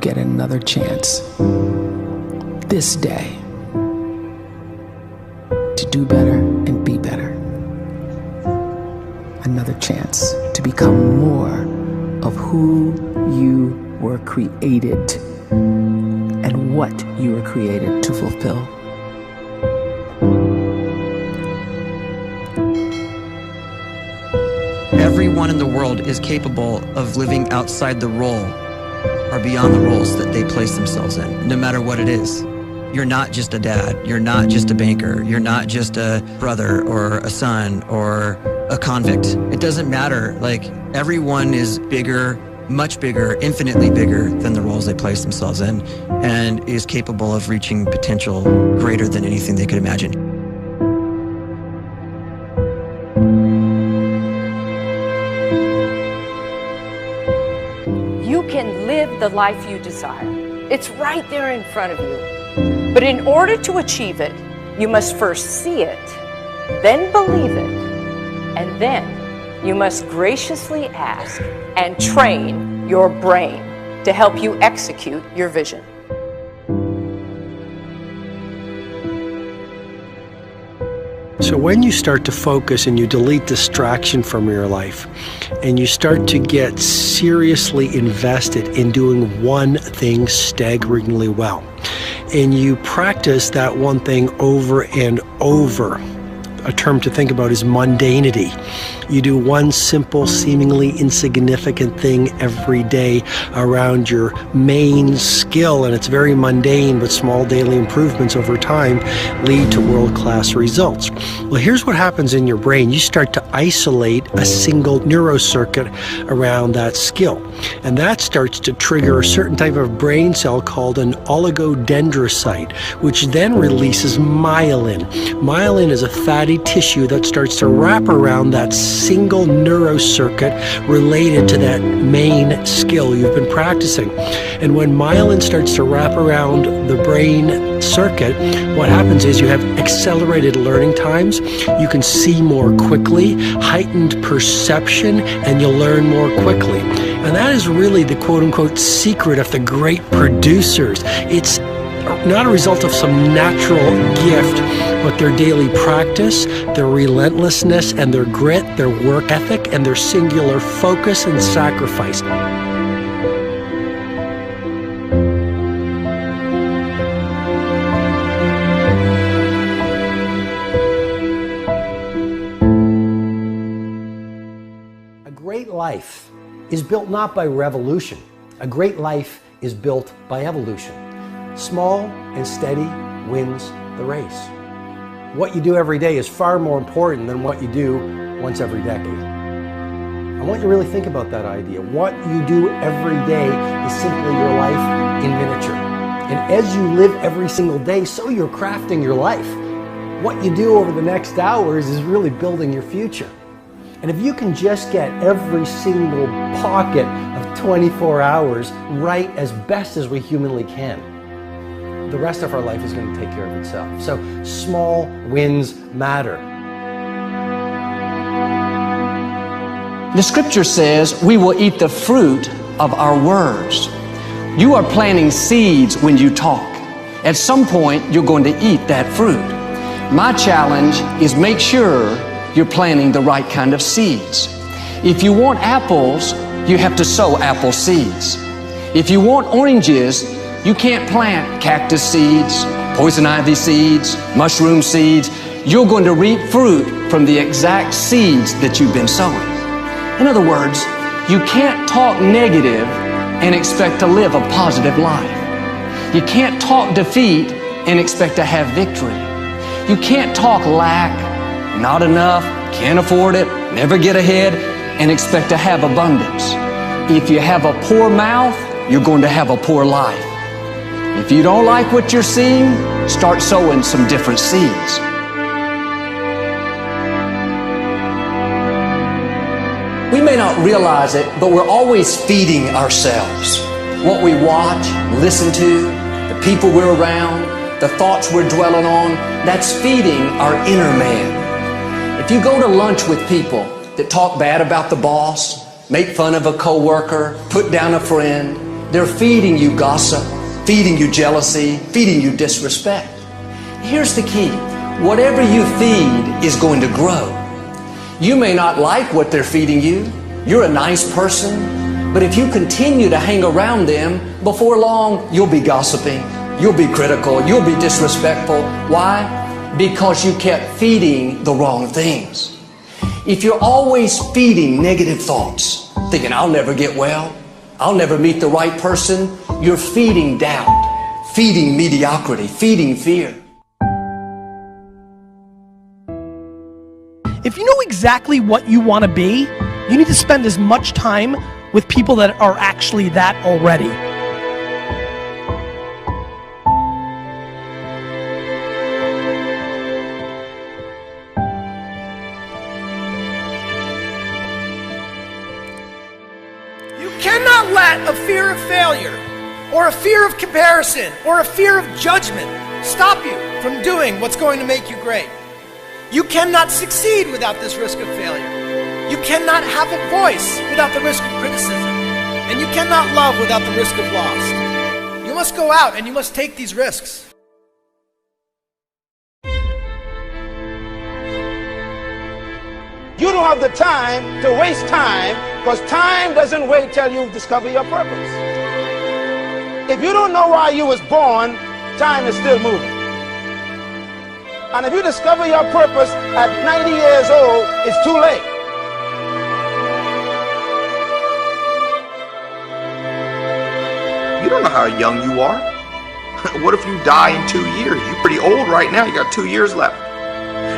get another chance this day to do better and be better. Another chance to become more of who you were created and what you were created to fulfill. Everyone in the world is capable of living outside the role or beyond the roles that they place themselves in, no matter what it is. You're not just a dad, you're not just a banker, you're not just a brother or a son or a convict. It doesn't matter. Like, everyone is bigger, much bigger, infinitely bigger than the roles they place themselves in, and is capable of reaching potential greater than anything they could imagine. You can live the life you desire. It's right there in front of you. But in order to achieve it, you must first see it, then believe it, and then you must graciously ask and train your brain to help you execute your vision. So when you start to focus and you delete distraction from your life, and you start to get seriously invested in doing one thing staggeringly well, and you practice that one thing over and over, a term to think about is mundanity. You do one simple, seemingly insignificant thing every day around your main skill, and it's very mundane, but small daily improvements over time lead to world-class results. Well, here's what happens in your brain. You start to isolate a single neurocircuit around that skill, and that starts to trigger a certain type of brain cell called an oligodendrocyte, which then releases myelin. Myelin is a fatty tissue that starts to wrap around that single neurocircuit related to that main skill you've been practicing. And when myelin starts to wrap around the brain circuit, what happens is you have accelerated learning times, you can see more quickly, heightened perception, and you'll learn more quickly. And that is really the quote-unquote secret of the great producers. It's not a result of some natural gift, but their daily practice, their relentlessness and their grit, their work ethic, and their singular focus and sacrifice. A great life is built not by revolution. A great life is built by evolution. Small and steady wins the race. What you do every day is far more important than what you do once every decade. I want you to really think about that idea. What you do every day is simply your life in miniature. And as you live every single day, so you're crafting your life. What you do over the next hours is really building your future. And if you can just get every single pocket of 24 hours right as best as we humanly can, the rest of our life is going to take care of itself. So small wins matter. The scripture says we will eat the fruit of our words. You are planting seeds when you talk. At some point, you're going to eat that fruit. My challenge is make sure you're planting the right kind of seeds. If you want apples, you have to sow apple seeds. If you want oranges, you can't plant cactus seeds, poison ivy seeds, mushroom seeds. You're going to reap fruit from the exact seeds that you've been sowing. In other words, you can't talk negative and expect to live a positive life. You can't talk defeat and expect to have victory. You can't talk lack, not enough, can't afford it, never get ahead, and expect to have abundance. If you have a poor mouth, you're going to have a poor life. If you don't like what you're seeing, start sowing some different seeds. We may not realize it, but we're always feeding ourselves. What we watch, listen to, the people we're around, the thoughts we're dwelling on, that's feeding our inner man. If you go to lunch with people that talk bad about the boss, make fun of a coworker, put down a friend, They're feeding you gossip, feeding you jealousy, feeding you disrespect. Here's the key. Whatever you feed is going to grow. You may not like what they're feeding you. You're a nice person. But if you continue to hang around them, before long, you'll be gossiping. You'll be critical. You'll be disrespectful. Why? Because you kept feeding the wrong things. If you're always feeding negative thoughts, thinking, I'll never get well, I'll never meet the right person, you're feeding doubt, feeding mediocrity, feeding fear. If you know exactly what you want to be, you need to spend as much time with people that are actually that already. You cannot let a fear of failure, or a fear of comparison, or a fear of judgment stop you from doing what's going to make you great. You cannot succeed without this risk of failure. You cannot have a voice without the risk of criticism. And you cannot love without the risk of loss. You must go out and you must take these risks. You don't have the time to waste time, because time doesn't wait till you discover your purpose. If you don't know why you was born, time is still moving. And if you discover your purpose at 90 years old, it's too late. You don't know how young you are. What if you die in 2 years? You're pretty old right now. You got 2 years left.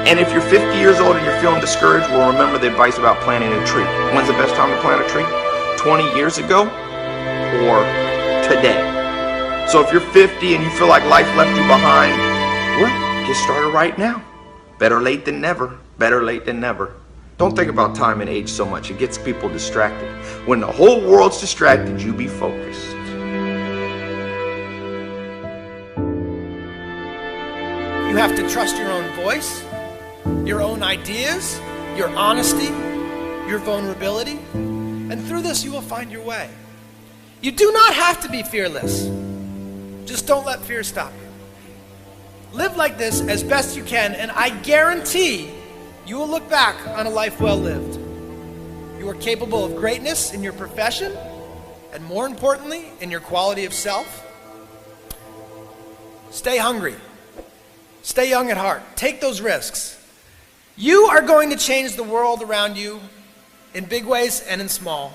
And if you're 50 years old and you're feeling discouraged, well, remember the advice about planting a tree. When's the best time to plant a tree? 20 years ago or today? So if you're 50 and you feel like life left you behind, well, get started right now. Better late than never. Better late than never. Don't think about time and age so much. It gets people distracted. When the whole world's distracted, you be focused. You have to trust your own voice, your own ideas, your honesty, your vulnerability, and through this you will find your way. You do not have to be fearless. Just don't let fear stop you. Live like this as best you can, and I guarantee you will look back on a life well lived. You are capable of greatness in your profession, and more importantly, in your quality of self. Stay hungry. Stay young at heart. Take those risks. You are going to change the world around you in big ways and in small.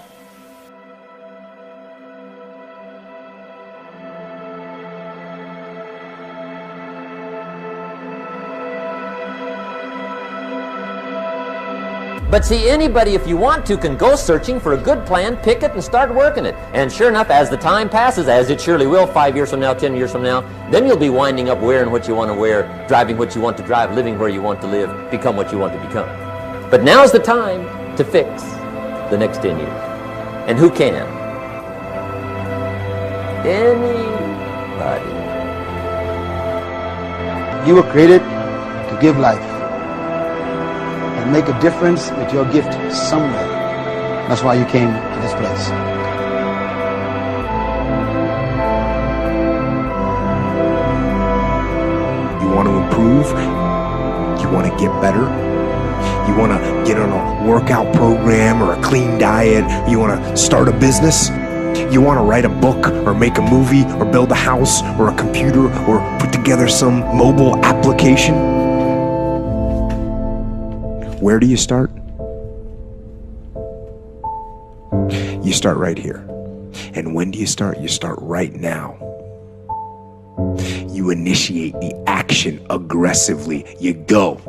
But see, anybody, if you want to, can go searching for a good plan, pick it, and start working it. And sure enough, as the time passes, as it surely will 5 years from now, 10 years from now, then you'll be winding up wearing what you want to wear, driving what you want to drive, living where you want to live, become what you want to become. But now's the time to fix the next 10 years. And who can? Anybody. You were created to give life and make a difference with your gift somewhere. That's why you came to this place. You want to improve? You want to get better? You want to get on a workout program or a clean diet? You want to start a business? You want to write a book or make a movie or build a house or a computer or put together some mobile application? Where do you start? You start right here. And when do you start? You start right now. You initiate the action aggressively. You go.